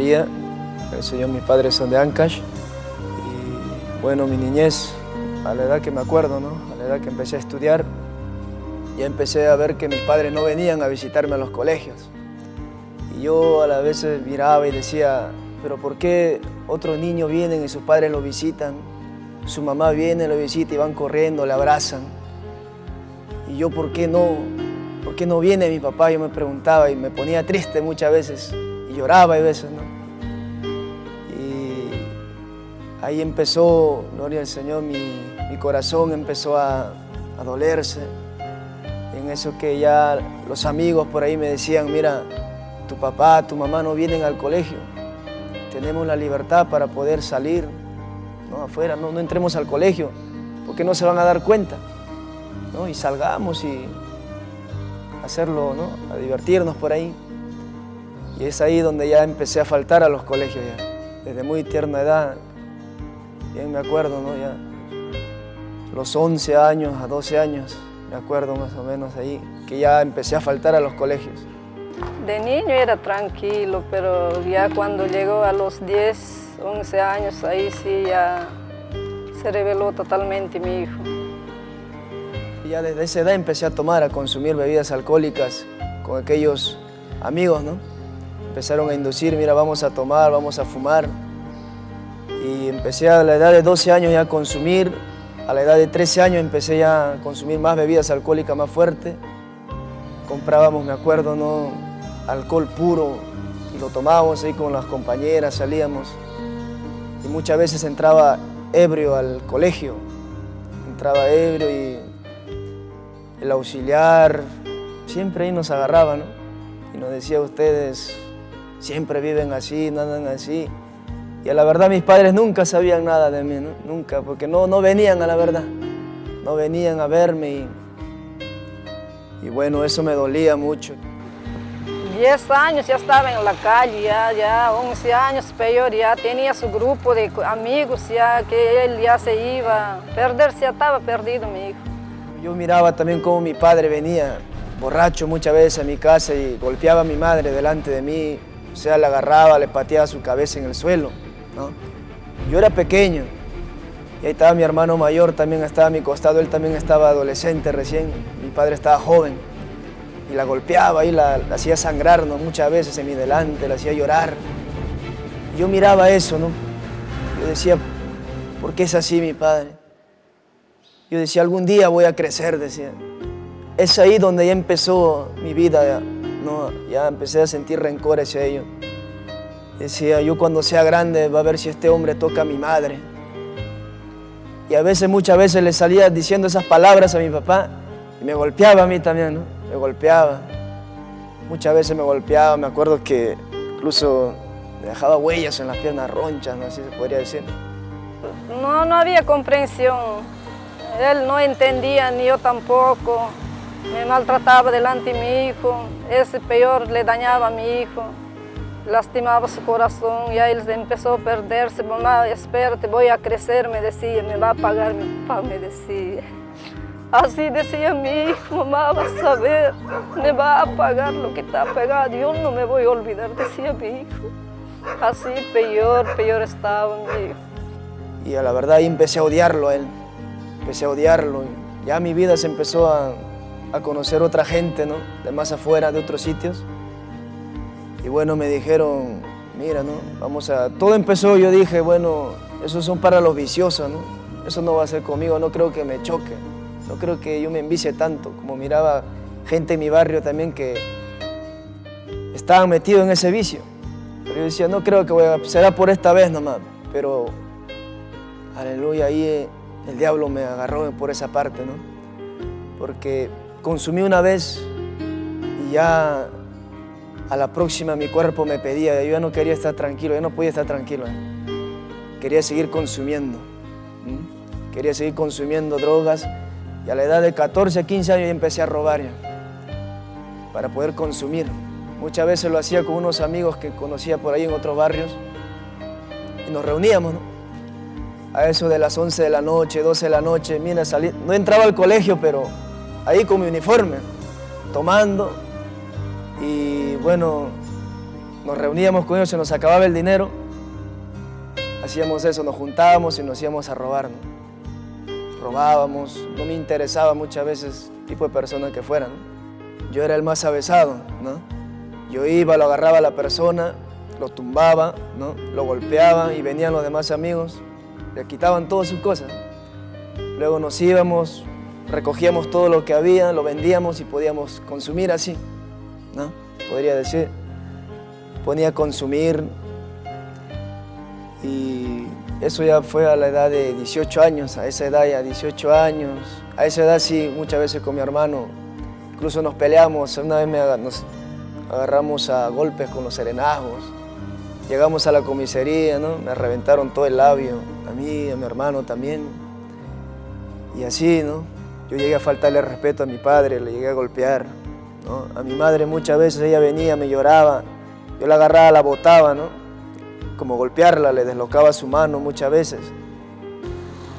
María, gracias a Dios mis padres son de Ancash. Y bueno, mi niñez, a la edad que me acuerdo, ¿no? A la edad que empecé a estudiar, ya empecé a ver que mis padres no venían a visitarme a los colegios. Y yo a la vez miraba y decía, pero ¿por qué otros niños vienen y sus padres lo visitan? Su mamá viene, lo visita y van corriendo, le abrazan. Y yo, ¿por qué no viene mi papá? Yo me preguntaba y me ponía triste muchas veces. Y lloraba a veces, ¿no? Y ahí empezó, gloria al Señor, mi corazón empezó a dolerse. En eso que ya los amigos por ahí me decían, mira, tu papá, tu mamá no vienen al colegio. Tenemos la libertad para poder salir, ¿no? Afuera, no entremos al colegio, porque no se van a dar cuenta, ¿no? Y salgamos y hacerlo, ¿no? A divertirnos por ahí. Y es ahí donde ya empecé a faltar a los colegios ya. Desde muy tierna edad, bien me acuerdo, ¿no? Ya los 11 años a 12 años, me acuerdo más o menos ahí, que ya empecé a faltar a los colegios. De niño era tranquilo, pero ya cuando llegó a los 10, 11 años, ahí sí ya se reveló totalmente mi hijo. Ya desde esa edad empecé a tomar, a consumir bebidas alcohólicas con aquellos amigos, ¿no? Empezaron a inducir, mira, vamos a tomar, vamos a fumar. Y empecé a la edad de 12 años ya a consumir, a la edad de 13 años empecé ya a consumir más bebidas alcohólicas más fuertes. Comprábamos, me acuerdo, ¿no? Alcohol puro y lo tomábamos ahí con las compañeras, salíamos. Y muchas veces entraba ebrio al colegio, entraba ebrio y el auxiliar siempre ahí nos agarraba, ¿no? Y nos decía, ustedes siempre viven así, nadan así. Y a la verdad mis padres nunca sabían nada de mí, ¿no? Nunca, porque no venían a la verdad, no venían a verme y bueno, eso me dolía mucho. 10 años ya estaba en la calle, ya 11 años peor, ya tenía su grupo de amigos, ya que él ya se iba a perder, ya estaba perdido mi hijo. Yo miraba también cómo mi padre venía borracho muchas veces a mi casa y golpeaba a mi madre delante de mí, o sea, la agarraba, le pateaba su cabeza en el suelo, ¿no? Yo era pequeño y ahí estaba mi hermano mayor, también estaba a mi costado, él también estaba adolescente recién, mi padre estaba joven. Y la golpeaba y la hacía sangrar, ¿no? Muchas veces en mi delante, la hacía llorar. Y yo miraba eso, ¿no? Yo decía, ¿por qué es así mi padre? Yo decía, algún día voy a crecer, decía. Es ahí donde ya empezó mi vida, ¿no? Ya empecé a sentir rencor hacia ellos. Decía, yo cuando sea grande va a ver si este hombre toca a mi madre. Y a veces, muchas veces le salía diciendo esas palabras a mi papá y me golpeaba a mí también, ¿no? Me golpeaba, muchas veces me golpeaba, me acuerdo que incluso me dejaba huellas en las piernas ronchas, ¿no? Así se podría decir. No había comprensión, él no entendía ni yo tampoco, me maltrataba delante de mi hijo, ese peor le dañaba a mi hijo, lastimaba su corazón y ahí él empezó a perderse, mamá, espérate, voy a crecer, me decía, me va a pagar mi papá, me decía. Así decía mi hijo, mamá, vas a ver, me va a pagar lo que está pagado, yo no me voy a olvidar, decía mi hijo. Así peor estaba mi hijo. Y a la verdad ahí empecé a odiarlo a él, empecé a odiarlo. Ya mi vida se empezó a conocer otra gente, ¿no? De más afuera, de otros sitios. Y bueno, me dijeron, mira, ¿no? Vamos a... Todo empezó, yo dije, bueno, esos son para los viciosos, ¿no? Eso no va a ser conmigo, no creo que me choque. No creo que yo me envicie tanto, como miraba gente en mi barrio también que estaban metidos en ese vicio. Pero yo decía, no creo que será por esta vez nomás. Pero, aleluya, ahí el diablo me agarró por esa parte, ¿no? Porque consumí una vez y ya a la próxima mi cuerpo me pedía, yo ya no quería estar tranquilo, ya no podía estar tranquilo. Quería seguir consumiendo, quería seguir consumiendo drogas. Y a la edad de 14, 15 años ya empecé a robar ya, para poder consumir. Muchas veces lo hacía con unos amigos que conocía por ahí en otros barrios y nos reuníamos, ¿no? A eso de las 11 de la noche, 12 de la noche, mira, no entraba al colegio, pero ahí con mi uniforme, tomando y bueno, nos reuníamos con ellos, se nos acababa el dinero, hacíamos eso, nos juntábamos y nos íbamos a robar, ¿no? Robábamos, no me interesaba muchas veces el tipo de persona que fuera, ¿no? Yo era el más avesado, ¿no? Yo iba, lo agarraba a la persona, lo tumbaba, ¿no? Lo golpeaba y venían los demás amigos, le quitaban todas sus cosas. Luego nos íbamos, recogíamos todo lo que había, lo vendíamos y podíamos consumir así, ¿no? Podría decir, ponía a consumir y eso ya fue a la edad de 18 años, a esa edad ya 18 años, a esa edad sí, muchas veces con mi hermano, incluso nos peleamos, una vez nos agarramos a golpes con los serenazgos, llegamos a la comisaría, ¿no? Me reventaron todo el labio, a mí, a mi hermano también, y así, ¿no? Yo llegué a faltarle respeto a mi padre, le llegué a golpear, ¿no? A mi madre muchas veces ella venía, me lloraba, yo la agarraba, la botaba, ¿no? Como golpearla, le deslocaba su mano muchas veces.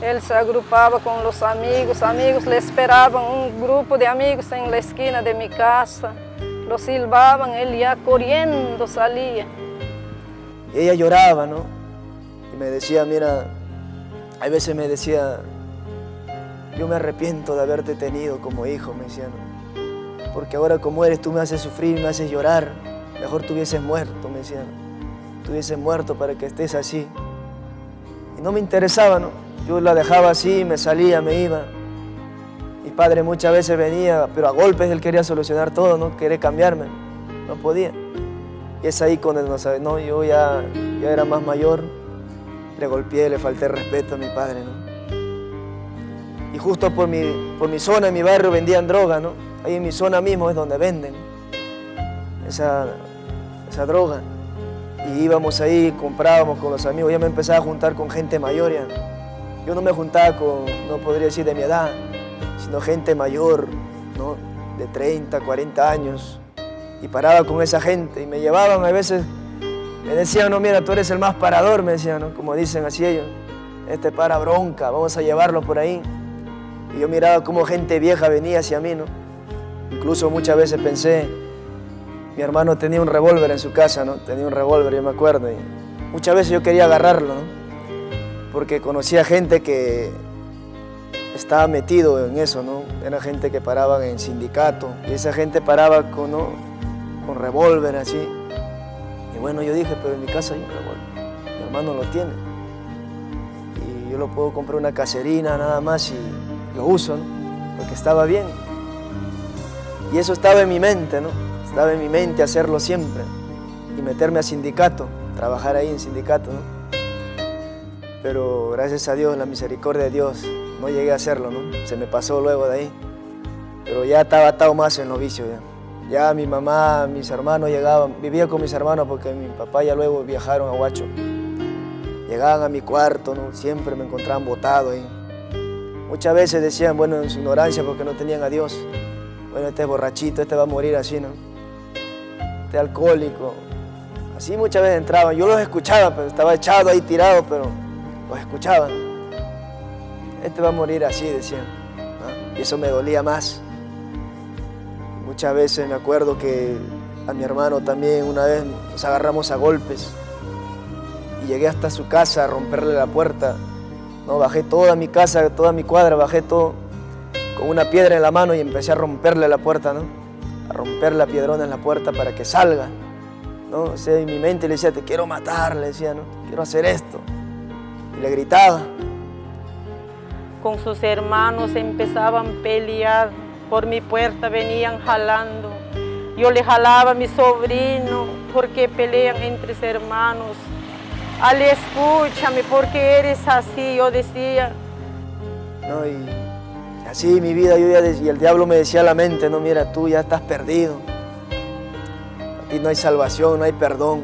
Él se agrupaba con los amigos le esperaban, un grupo de amigos en la esquina de mi casa, lo silbaban, él ya corriendo salía. Y ella lloraba, ¿no? Y me decía, mira, a veces me decía, yo me arrepiento de haberte tenido como hijo, me decía, ¿no? Porque ahora como eres tú me haces sufrir, me haces llorar, mejor tú hubieses muerto, me decía, ¿no? Tú hubieses muerto para que estés así. Y no me interesaba, ¿no? Yo la dejaba así, me salía, me iba. Mi padre muchas veces venía, pero a golpes él quería solucionar todo, ¿no? Quería cambiarme, no podía. Y es ahí cuando no, yo ya era más mayor, le golpeé, le falté respeto a mi padre, ¿no? Y justo por mi zona, en mi barrio, vendían droga, ¿no? Ahí en mi zona mismo es donde venden esa droga. Y íbamos ahí, comprábamos con los amigos, ya me empezaba a juntar con gente mayor ya. Yo no me juntaba con, no podría decir de mi edad, sino gente mayor, ¿no? De 30, 40 años. Y paraba con esa gente y me llevaban a veces, me decían, no, mira, tú eres el más parador, me decían, ¿no? Como dicen así ellos, este para bronca, vamos a llevarlo por ahí. Y yo miraba cómo gente vieja venía hacia mí, ¿no? Incluso muchas veces pensé, mi hermano tenía un revólver en su casa, ¿no? Tenía un revólver, yo me acuerdo. Y muchas veces yo quería agarrarlo, ¿no? Porque conocía gente que estaba metido en eso, ¿no? Era gente que paraba en sindicato y esa gente paraba con, ¿no? Con revólver así. Y bueno, yo dije, pero en mi casa hay un revólver, mi hermano lo tiene. Y yo lo puedo comprar una caserina nada más y lo uso, ¿no? Porque estaba bien. Y eso estaba en mi mente, ¿no? Estaba en mi mente hacerlo siempre y meterme a sindicato, trabajar ahí en sindicato, ¿no? Pero gracias a Dios, la misericordia de Dios, no llegué a hacerlo, ¿no? Se me pasó luego de ahí. Pero ya estaba atado más en los vicios, ya. Ya mi mamá, mis hermanos llegaban, vivía con mis hermanos porque mi papá ya luego viajaron a Huacho. Llegaban a mi cuarto, ¿no? Siempre me encontraban botado ahí. Muchas veces decían, bueno, en su ignorancia porque no tenían a Dios, bueno, este es borrachito, este va a morir así, ¿no? Este alcohólico. Así muchas veces entraban, yo los escuchaba, pero estaba echado ahí tirado, pero los escuchaba. Este va a morir así, decían, ¿no? Y eso me dolía más. Muchas veces me acuerdo que a mi hermano también una vez nos agarramos a golpes y llegué hasta su casa a romperle la puerta. No, bajé toda mi casa, toda mi cuadra, bajé todo con una piedra en la mano y empecé a romperle la puerta, ¿no? A romper la piedrona en la puerta para que salga, ¿no? O sea, en mi mente le decía, te quiero matar, le decía, ¿no? Quiero hacer esto. Y le gritaba. Con sus hermanos empezaban a pelear, por mi puerta venían jalando. Yo le jalaba a mi sobrino porque pelean entre hermanos. Ale, escúchame, ¿por qué eres así? Yo decía. No, y así mi vida, y el diablo me decía a la mente, no, mira, tú ya estás perdido. Aquí no hay salvación, no hay perdón,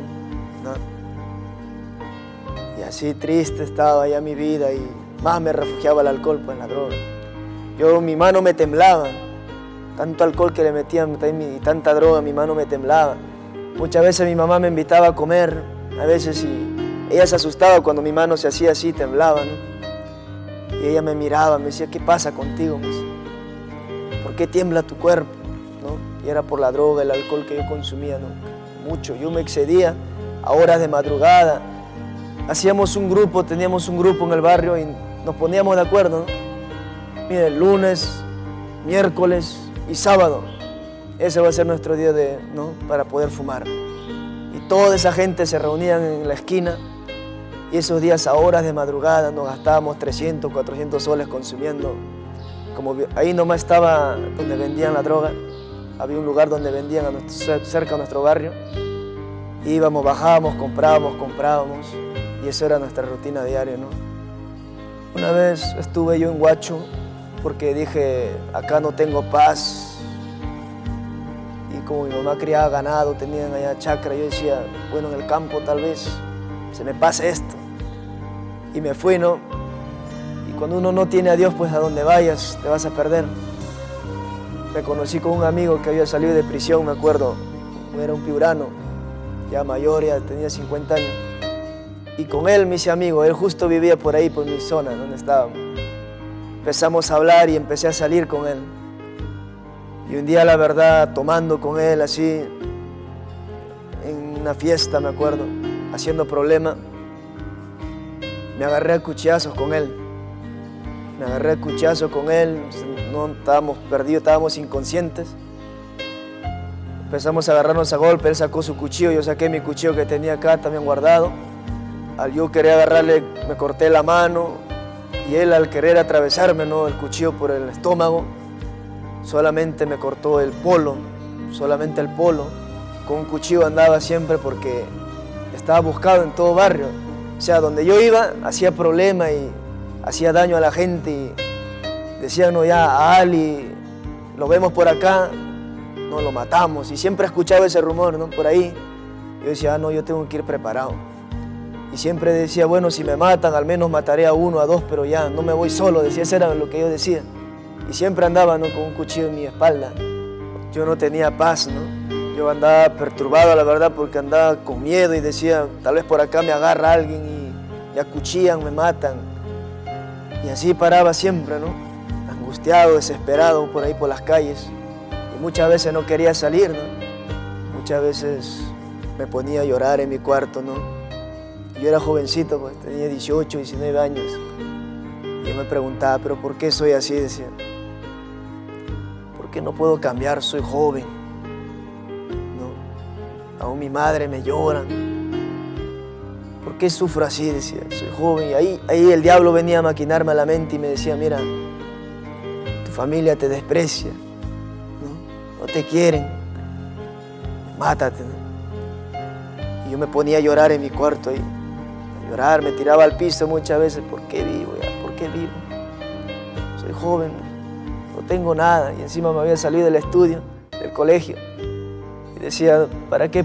¿no? Y así triste estaba ya mi vida y más me refugiaba el alcohol, pues la droga. Mi mano me temblaba, tanto alcohol que le metían y tanta droga, mi mano me temblaba. Muchas veces mi mamá me invitaba a comer, a veces ella se asustaba cuando mi mano se hacía así, temblaba, ¿no? Y ella me miraba, me decía, ¿qué pasa contigo? Me decía, ¿por qué tiembla tu cuerpo? ¿No? Y era por la droga, el alcohol que yo consumía, ¿no? mucho. Yo me excedía a horas de madrugada. Hacíamos un grupo, teníamos un grupo en el barrio y nos poníamos de acuerdo, ¿no? Mire, lunes, miércoles y sábado. Ese va a ser nuestro día ¿no? para poder fumar. Y toda esa gente se reunían en la esquina y esos días a horas de madrugada nos gastábamos 300, 400 soles consumiendo. Como ahí nomás estaba donde vendían la droga, había un lugar donde vendían cerca de nuestro barrio. Íbamos, bajábamos, comprábamos y eso era nuestra rutina diaria, ¿no? Una vez estuve yo en Huacho porque dije, acá no tengo paz. Y como mi mamá criaba ganado, tenían allá chacra, yo decía, bueno, en el campo tal vez se me pase esto. Y me fui, ¿no? Y cuando uno no tiene a Dios, pues a donde vayas te vas a perder. Me conocí con un amigo que había salido de prisión, me acuerdo, era un piurano, ya mayor, ya tenía 50 años. Y con él me hice amigo, él justo vivía por ahí, por mi zona, donde estábamos. Empezamos a hablar y empecé a salir con él. Y un día, la verdad, tomando con él así, en una fiesta, me acuerdo, haciendo problema, me agarré a cuchillazos con él. Me agarré a cuchillazos con él, no, estábamos perdidos, estábamos inconscientes. Empezamos a agarrarnos a golpe, él sacó su cuchillo, yo saqué mi cuchillo que tenía acá también guardado. Al yo querer agarrarle, me corté la mano y él al querer atravesarme, ¿no? el cuchillo por el estómago, solamente me cortó el polo, solamente el polo. Con un cuchillo andaba siempre porque estaba buscado en todo barrio. O sea, donde yo iba, hacía problema y hacía daño a la gente y decían, no, ya a Ali lo vemos por acá, no, lo matamos. Y siempre escuchaba ese rumor, ¿no? Por ahí. Yo decía, no, yo tengo que ir preparado. Y siempre decía, bueno, si me matan, al menos mataré a uno, a dos, pero ya, no me voy solo. Decía, eso era lo que yo decía. Y siempre andaba, ¿no? con un cuchillo en mi espalda. Yo no tenía paz, ¿no? Yo andaba perturbado, la verdad, porque andaba con miedo y decía, tal vez por acá me agarra alguien y me acuchillan, me matan. Y así paraba siempre, ¿no? Angustiado, desesperado por ahí por las calles. Y muchas veces no quería salir, ¿no? Muchas veces me ponía a llorar en mi cuarto, ¿no? Yo era jovencito, pues tenía 18, 19 años. Y yo me preguntaba, ¿pero por qué soy así? Decía, ¿por qué no puedo cambiar? Soy joven. ¿No? Aún mi madre me lloran. ¿Por qué sufro así? Decía, soy joven. Y ahí el diablo venía a maquinarme a la mente y me decía, mira, tu familia te desprecia, no te quieren, mátate, ¿no? Y yo me ponía a llorar en mi cuarto ahí. Llorar, me tiraba al piso muchas veces. ¿Por qué vivo ya? ¿Por qué vivo? Soy joven, no tengo nada y encima me había salido del estudio, del colegio y decía, ¿para qué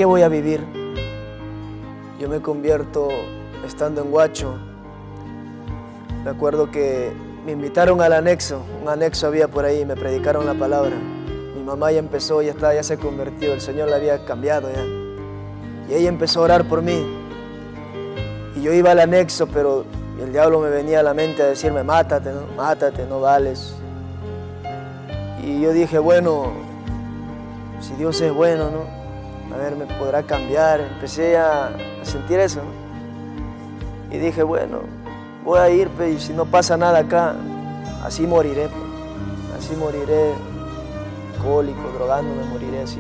voy a vivir? Yo me convierto estando en Huacho. Me acuerdo que me invitaron al anexo, un anexo había por ahí, me predicaron la palabra. Mi mamá ya empezó, ya se convirtió, el Señor la había cambiado ya. Y ella empezó a orar por mí. Y yo iba al anexo, pero el diablo me venía a la mente a decirme, mátate, no vales. Y yo dije, bueno, si Dios es bueno, ¿no? A ver, me podrá cambiar. Empecé a sentir eso, ¿no? Y dije, bueno, voy a ir, y si no pasa nada acá, así moriré, pues. Así moriré, alcohólico, drogándome, moriré así.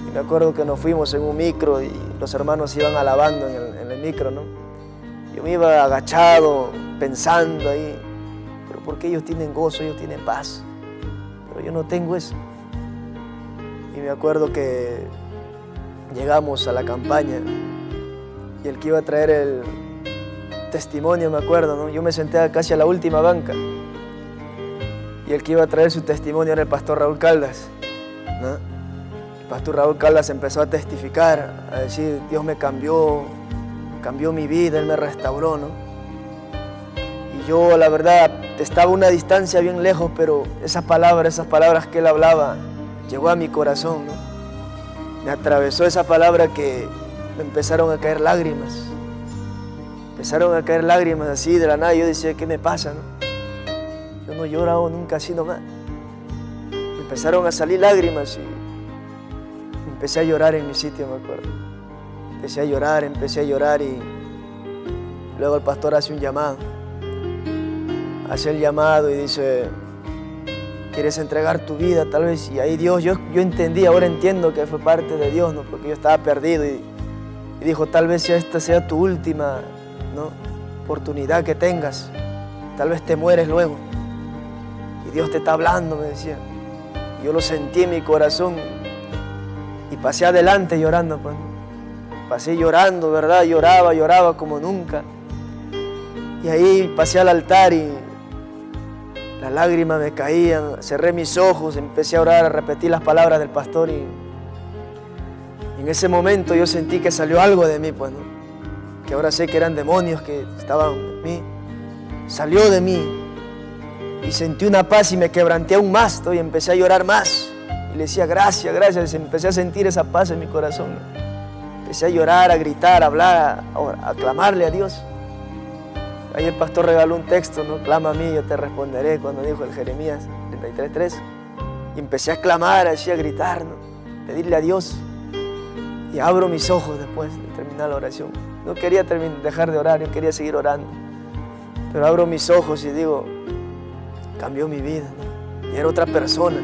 Y me acuerdo que nos fuimos en un micro y los hermanos iban alabando en el micro, ¿no? Yo me iba agachado, pensando ahí, pero ¿por qué ellos tienen gozo, ellos tienen paz? Pero yo no tengo eso. Y me acuerdo que llegamos a la campaña y el que iba a traer el testimonio, me acuerdo, ¿no? Yo me senté casi a la última banca y el que iba a traer su testimonio era el pastor Raúl Caldas, ¿no? El pastor Raúl Caldas empezó a testificar, a decir, Dios me cambió mi vida, Él me restauró, ¿no? Y yo, la verdad, estaba a una distancia bien lejos, pero esas palabras que Él hablaba, llegó a mi corazón, ¿no? Me atravesó esa palabra que me empezaron a caer lágrimas. Empezaron a caer lágrimas así de la nada. Yo decía, ¿qué me pasa, no? Yo no he llorado nunca así nomás. Me empezaron a salir lágrimas y empecé a llorar en mi sitio, me acuerdo. Empecé a llorar y luego el pastor hace un llamado. Hace el llamado y dice, ¿quieres entregar tu vida tal vez? Y ahí Dios, yo entendí, ahora entiendo que fue parte de Dios, ¿no? Porque yo estaba perdido y dijo, tal vez esta sea tu última, ¿no?, oportunidad que tengas. Tal vez te mueres luego. Y Dios te está hablando, me decía. Yo lo sentí en mi corazón y pasé adelante llorando, pues. Pasé llorando, ¿verdad? Lloraba como nunca. Y ahí pasé al altar y las lágrimas me caían, cerré mis ojos, empecé a orar, a repetir las palabras del pastor y en ese momento yo sentí que salió algo de mí, pues, ¿no? Que ahora sé que eran demonios que estaban en mí. Salió de mí y sentí una paz y me quebranté aún más, ¿no? Y empecé a llorar más. Y le decía, gracias, gracias. Empecé a sentir esa paz en mi corazón, ¿no? Empecé a llorar, a gritar, a hablar, a clamarle a Dios. Ahí el pastor regaló un texto, ¿no? Clama a mí, yo te responderé, cuando dijo el Jeremías 33:3. Y empecé a clamar, así a gritar, ¿no? Pedirle a Dios. Y abro mis ojos después de terminar la oración. No quería dejar de orar, yo quería seguir orando. Pero abro mis ojos y digo, cambió mi vida, ¿no? Y era otra persona.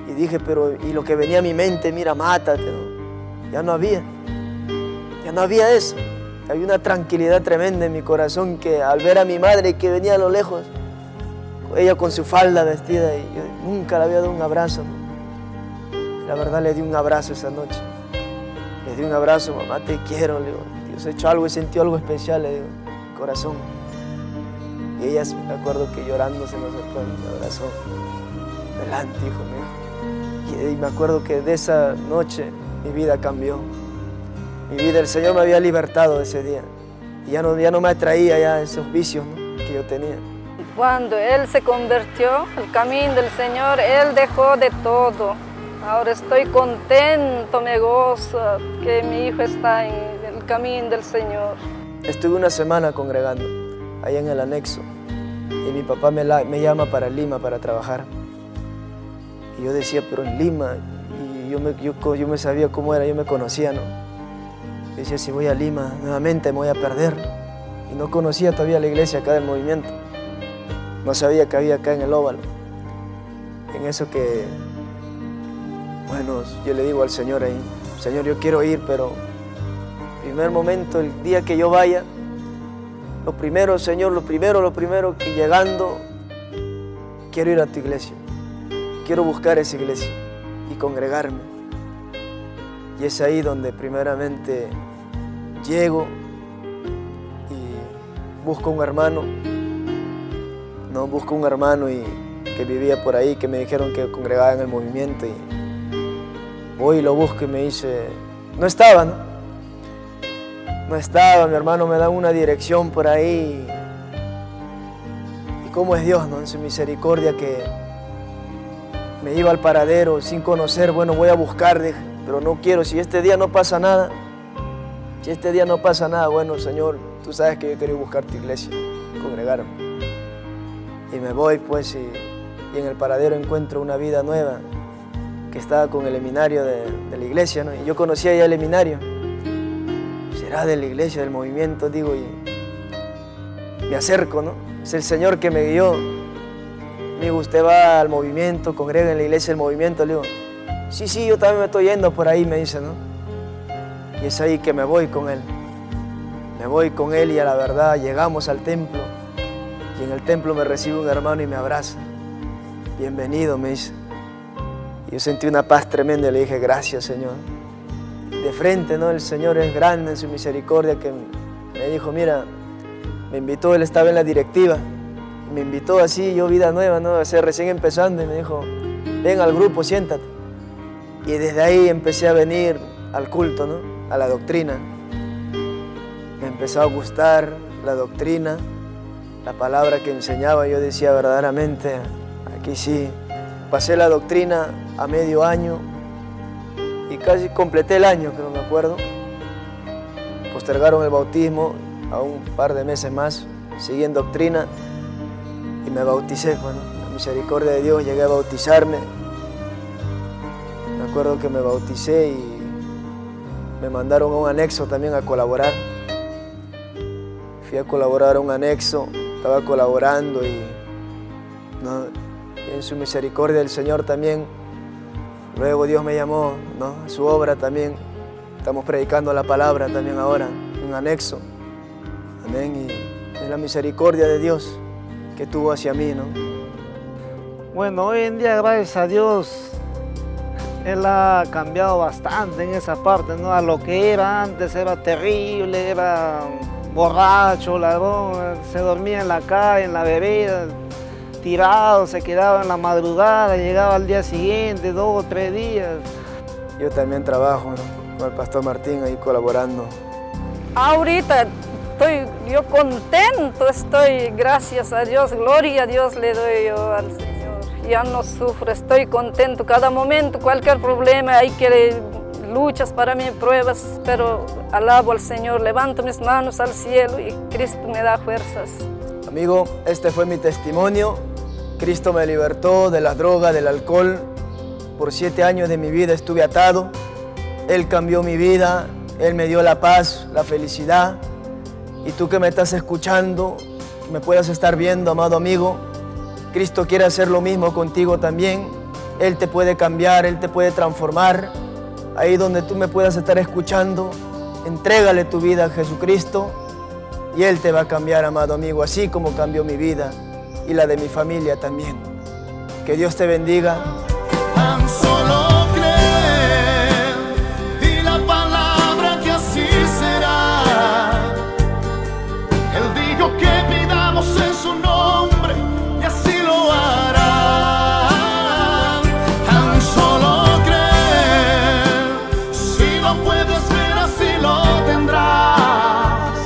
Y dije, pero, y lo que venía a mi mente, mira, mátate, ¿no? Ya no había eso. Había una tranquilidad tremenda en mi corazón que al ver a mi madre que venía a lo lejos, ella con su falda vestida, y yo nunca le había dado un abrazo, ¿no? La verdad le di un abrazo esa noche. Le di un abrazo, mamá, te quiero, le digo, Dios ha hecho algo, he sentido algo especial, le digo, en mi corazón. Y ella, me acuerdo que llorando se me acercó y me abrazó. Delante, hijo mío. Y me acuerdo que de esa noche mi vida cambió. Mi vida, el Señor me había libertado ese día. Y ya no me atraía ya esos vicios, ¿no?, que yo tenía. Cuando Él se convirtió al camino del Señor, Él dejó de todo. Ahora estoy contento, me gozo que mi hijo está en el camino del Señor. Estuve una semana congregando, allá en el anexo, y mi papá me llama para Lima para trabajar. Y yo decía, pero en Lima, y yo me sabía cómo era, yo me conocía, ¿no? Yo decía, si voy a Lima, nuevamente me voy a perder. Y no conocía todavía la iglesia acá del movimiento. No sabía que había acá en el Óvalo. En eso que, bueno, yo le digo al Señor ahí, Señor, yo quiero ir, pero primer momento, el día que yo vaya, lo primero, Señor, lo primero, que llegando, quiero ir a tu iglesia. Quiero buscar esa iglesia y congregarme. Y es ahí donde primeramente llego y busco un hermano, ¿no? Busco un hermano que vivía por ahí, que me dijeron que congregaba en el movimiento, y voy y lo busco y me dice, no estaba, ¿no? No estaba, mi hermano me da una dirección por ahí. Y cómo es Dios, ¿no? En su misericordia, que me iba al paradero sin conocer. Bueno, voy a buscar, dije, pero no quiero, si este día no pasa nada, bueno, Señor, tú sabes que yo quiero buscar tu iglesia, congregarme. Y me voy, pues, y en el paradero encuentro una vida nueva que estaba con el seminario de la iglesia, ¿no? Y yo conocía ya el seminario. Será de la iglesia, del movimiento, digo, y me acerco, ¿no? Es el Señor que me guió. Me dijo, usted va al movimiento, congrega en la iglesia del movimiento. Le digo, sí, yo también me estoy yendo por ahí, me dice, ¿no? Y es ahí que me voy con él. Me voy con él y a la verdad llegamos al templo. Y en el templo me recibe un hermano y me abraza. Bienvenido, me dice. Y yo sentí una paz tremenda y le dije, gracias, Señor. De frente, ¿no? El Señor es grande en su misericordia, que me dijo, mira, me invitó, él estaba en la directiva. Me invitó así, yo vida nueva, ¿no? O sea, recién empezando, y me dijo, ven al grupo, siéntate. Y desde ahí empecé a venir al culto, ¿no? A la doctrina. Me empezó a gustar la doctrina, la palabra que enseñaba. Yo decía, verdaderamente, aquí sí. Pasé la doctrina a medio año y casi completé el año, creo, me acuerdo. Postergaron el bautismo a un par de meses más, seguí en doctrina y me bauticé. Bueno, la misericordia de Dios, llegué a bautizarme. Me acuerdo que me bauticé y me mandaron a un anexo también a colaborar. Fui a colaborar a un anexo, estaba colaborando y en su misericordia del Señor también. Luego Dios me llamó, a su obra también. Estamos predicando la palabra también ahora, en un anexo. Amén. Y es la misericordia de Dios que tuvo hacia mí, ¿no? Bueno, hoy en día, gracias a Dios, Él ha cambiado bastante en esa parte, ¿no? A lo que era antes, era terrible, era borracho, ladrón, se dormía en la calle, en la vereda, tirado, se quedaba en la madrugada, llegaba al día siguiente, 2 o 3 días. Yo también trabajo, ¿no? Con el pastor Martín ahí colaborando. Ahorita estoy yo contento, gracias a Dios, gloria a Dios le doy yo al Señor. Ya no sufro, estoy contento cada momento, cualquier problema, hay que luchas para mí, pruebas, pero alabo al Señor, levanto mis manos al cielo y Cristo me da fuerzas. Amigo, este fue mi testimonio. Cristo me libertó de la droga, del alcohol. Por 7 años de mi vida estuve atado. Él cambió mi vida, Él me dio la paz, la felicidad. Y tú que me estás escuchando, me puedas estar viendo, amado amigo, Cristo quiere hacer lo mismo contigo también. Él te puede cambiar, Él te puede transformar. Ahí donde tú me puedas estar escuchando, entrégale tu vida a Jesucristo y Él te va a cambiar, amado amigo, así como cambió mi vida y la de mi familia también. Que Dios te bendiga. Tan solo creer, di la palabra que así será. Él dijo que pidamos en su nombre y así lo hará. Tan solo creer, si lo puedes ver así lo tendrás.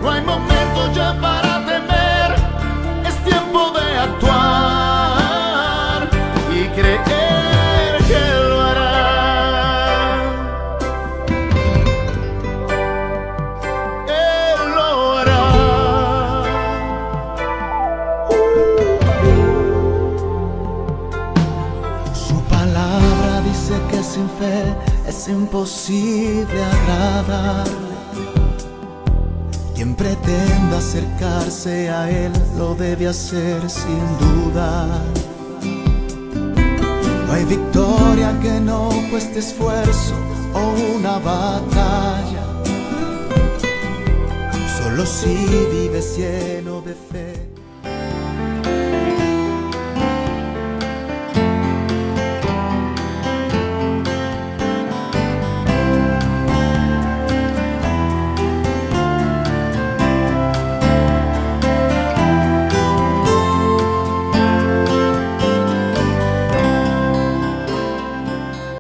No hay momento ya para temer, es tiempo de actuar y creer que lo hará. Él lo hará. Su palabra dice que sin fe es imposible agradarle. Quien pretenda acercarse a Él lo debe hacer sin duda. No hay victoria que no cueste esfuerzo o una batalla. Solo si vives lleno de fe.